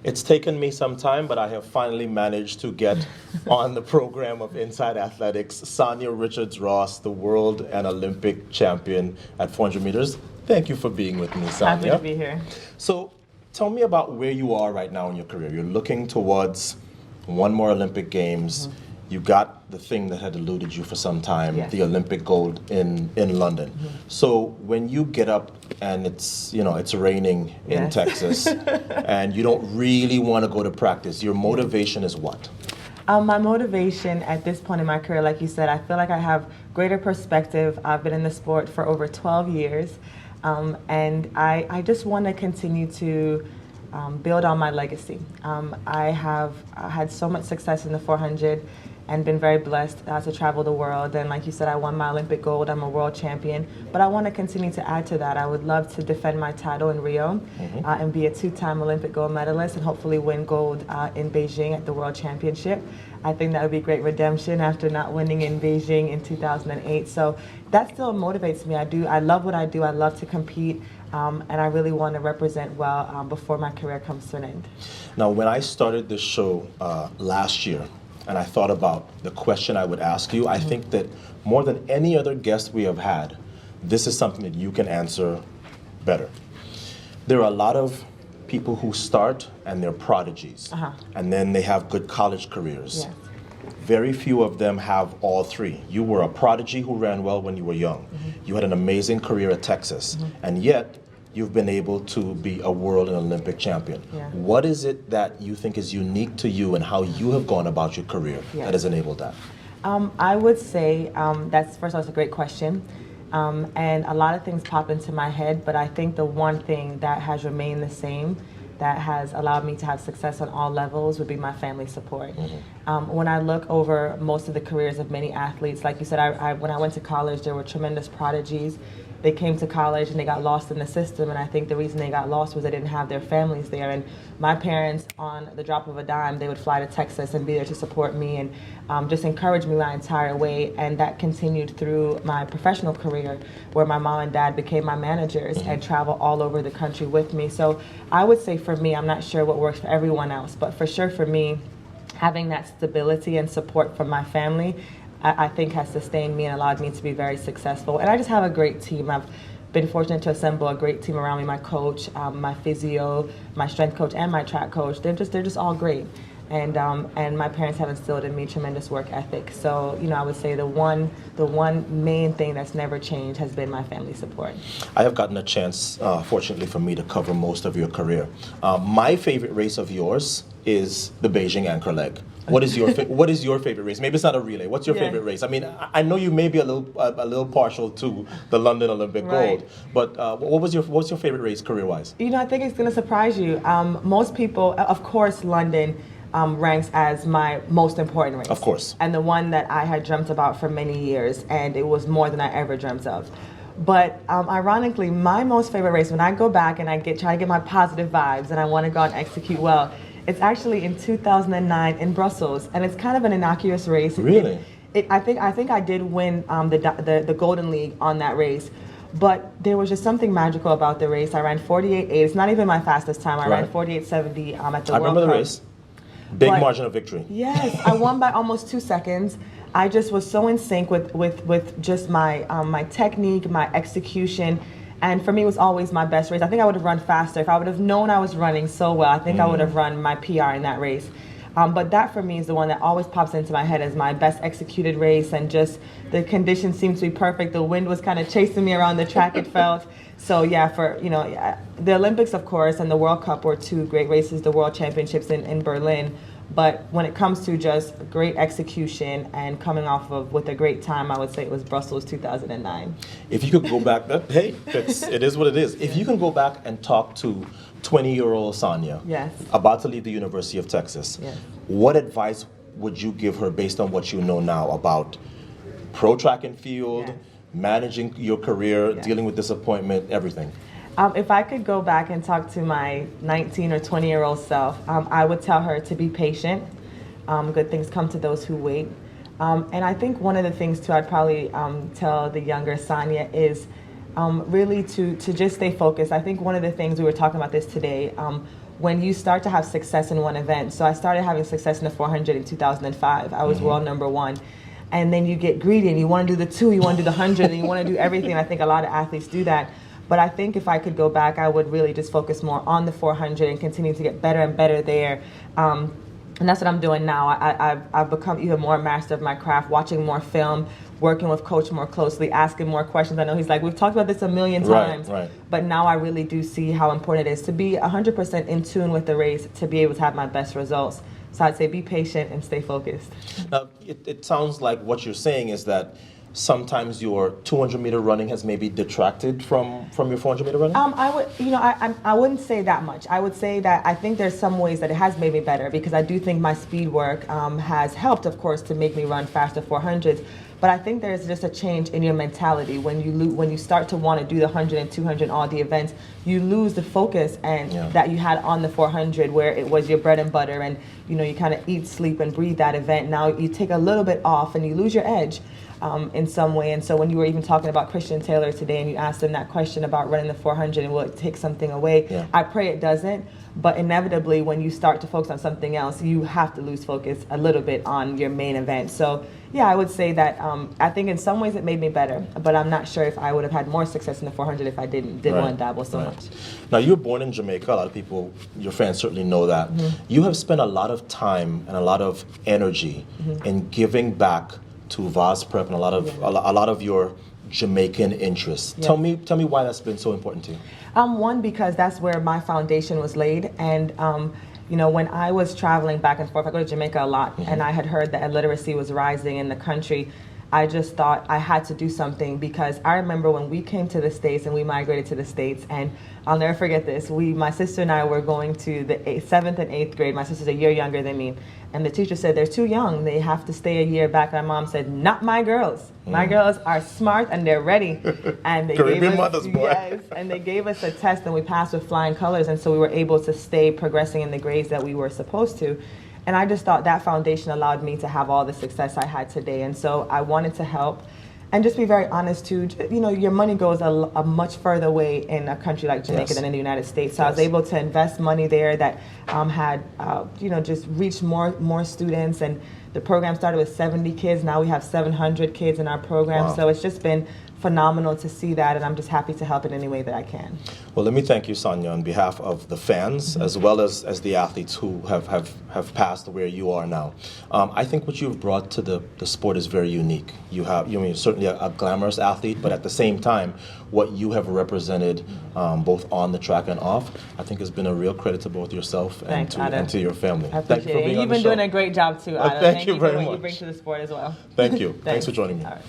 It's taken me some time, but I have finally managed to get on the program of Inside Athletics. Sanya Richards-Ross, the world and Olympic champion at 400 meters. Thank you for being with me, Sanya. Happy to be here. So tell me about where you are right now in your career. You're looking towards one more Olympic Games. Mm-hmm. You got the thing that had eluded you for some time, Yes. the Olympic gold in London. Mm-hmm. So when you get up and it's raining in Yes. Texas and you don't really want to go to practice, your motivation is what? My motivation at this point in my career, like you said, I feel like I have greater perspective. I've been in the sport for over 12 years, and I just want to continue to build on my legacy. I have had so much success in the 400 and been very blessed to travel the world. And like you said, I won my Olympic gold. I'm a world champion. But I want to continue to add to that. I would love to defend my title in Rio and be a two-time Olympic gold medalist and hopefully win gold in Beijing at the World Championship. I think that would be great redemption after not winning in Beijing in 2008. So that still motivates me. I love what I do. I love to compete. And I really want to represent well before my career comes to an end. Now, when I started this show last year, and I thought about the question I would ask you, I think that more than any other guest we have had, this is something that you can answer better. There are a lot of people who start and they're prodigies, and then they have good college careers. Yes. Very few of them have all three. You were a prodigy who ran well when you were young. You had an amazing career at Texas, and yet you've been able to be a world and Olympic champion. Yeah. What is it that you think is unique to you and how you have gone about your career that has enabled that? I would say that's, first of all, it's a great question. And a lot of things pop into my head, but I think the one thing that has remained the same that has allowed me to have success on all levels would be my family support. When I look over most of the careers of many athletes, like you said, when I went to college, there were tremendous prodigies. They came to college and they got lost in the system, and I think the reason they got lost was they didn't have their families there. And my parents, on the drop of a dime, they would fly to Texas and be there to support me and just encourage me my entire way. And that continued through my professional career, where my mom and dad became my managers and travel all over the country with me. So I would say for me, I'm not sure what works for everyone else, but for sure for me, having that stability and support from my family, I think has sustained me and allowed me to be very successful. And I just have a great team. I've been fortunate to assemble a great team around me. My coach, my physio, my strength coach, and my track coach. They're just all great. And my parents have instilled in me tremendous work ethic. So I would say the one main thing that's never changed has been my family support. I have gotten a chance, fortunately for me, to cover most of your career. My favorite race of yours is the Beijing Anchor Leg. What is your favorite race? Maybe it's not a relay. What's your favorite race? I mean, I know you may be a little partial to the London Olympic gold, but what's your favorite race career-wise? I think it's going to surprise you. Most people, of course, London ranks as my most important race. Of course. And the one that I had dreamt about for many years, and it was more than I ever dreamt of. But ironically, my most favorite race, when I go back and try to get my positive vibes and I want to go and execute well, it's actually in 2009 in Brussels, and it's kind of an innocuous race. Really? I think I did win the Golden League on that race, but there was just something magical about the race. I ran 48.8. It's not even my fastest time. I ran 48.70 at the World Cup. I remember the race. Big margin of victory. Yes, I won by almost 2 seconds. I just was so in sync with just my technique, my execution. And for me, it was always my best race. I think I would have run faster. If I would have known I was running so well, I think I would have run my PR in that race. But that for me is the one that always pops into my head as my best executed race, and just the conditions seemed to be perfect. The wind was kind of chasing me around the track, it felt. So yeah, the Olympics, of course, and the World Cup were two great races, the World Championships in Berlin. But when it comes to just great execution and coming off of with a great time, I would say it was Brussels 2009. If you could go back, it is what it is. If you can go back and talk to 20-year-old Sanya, about to leave the University of Texas, what advice would you give her based on what you know now about pro track and field, managing your career, dealing with disappointment, everything? If I could go back and talk to my 19 or 20-year-old self, I would tell her to be patient. Good things come to those who wait. And I think one of the things, too, I'd probably tell the younger Sanya is really to just stay focused. I think one of the things, we were talking about this today, when you start to have success in one event. So I started having success in the 400 in 2005. I was world number one. And then you get greedy and you want to do the 2, you want to do the 100, and you want to do everything. I think a lot of athletes do that. But I think if I could go back, I would really just focus more on the 400 and continue to get better and better there. And that's what I'm doing now. I've become even more master of my craft, watching more film, working with Coach more closely, asking more questions. I know he's like, we've talked about this a million times. Right. But now I really do see how important it is to be 100% in tune with the race to be able to have my best results. So I'd say be patient and stay focused. Now, it sounds like what you're saying is that sometimes your 200-meter running has maybe detracted from your 400-meter running? I wouldn't say that much. I would say that I think there's some ways that it has made me better because I do think my speed work has helped, of course, to make me run faster 400s. But I think there's just a change in your mentality when you start to want to do the 100 and 200 and all the events. You lose the focus and that you had on the 400 where it was your bread and butter, and you kind of eat, sleep, and breathe that event. Now you take a little bit off and you lose your edge in some way. And so when you were even talking about Christian Taylor today and you asked him that question about running the 400 and will it take something away, I pray it doesn't. But inevitably, when you start to focus on something else, you have to lose focus a little bit on your main event. So, yeah, I would say that I think in some ways it made me better, but I'm not sure if I would have had more success in the 400 if I didn't want to dabble so much. Now, you were born in Jamaica. A lot of people, your fans certainly know that. You have spent a lot of time and a lot of energy in giving back to Vaz Prep and a lot of your Jamaican interests. Yes. Tell me why that's been so important to you. One, because that's where my foundation was laid, and when I was traveling back and forth, I go to Jamaica a lot, and I had heard that illiteracy was rising in the country. I just thought I had to do something because I remember when we came to the States and we migrated to the States, and I'll never forget this. My sister and I were going to the 7th and 8th grade. My sister's a year younger than me. And the teacher said, they're too young. They have to stay a year back. My mom said, not my girls. My girls are smart and they're ready. And they Caribbean mothers, boy. Yes, and they gave us a test and we passed with flying colors. And so we were able to stay progressing in the grades that we were supposed to. And I just thought that foundation allowed me to have all the success I had today. And so I wanted to help. And just be very honest too, your money goes a much further way in a country like Jamaica than in the United States. So I was able to invest money there that had, just reached more students. And the program started with 70 kids. Now we have 700 kids in our program. Wow. So it's just been phenomenal to see that, and I'm just happy to help in any way that I can. Well, let me thank you, Sonia, on behalf of the fans as well as the athletes who have passed where you are now. I think what you've brought to the sport is very unique. You're certainly a glamorous athlete, but at the same time, what you have represented both on the track and off, I think has been a real credit to both yourself and to your family. I appreciate it. And you've been doing a great job too, Adam. Thank you very for what much. you bring to the sport as well. Thank you. Thanks for joining me. All right.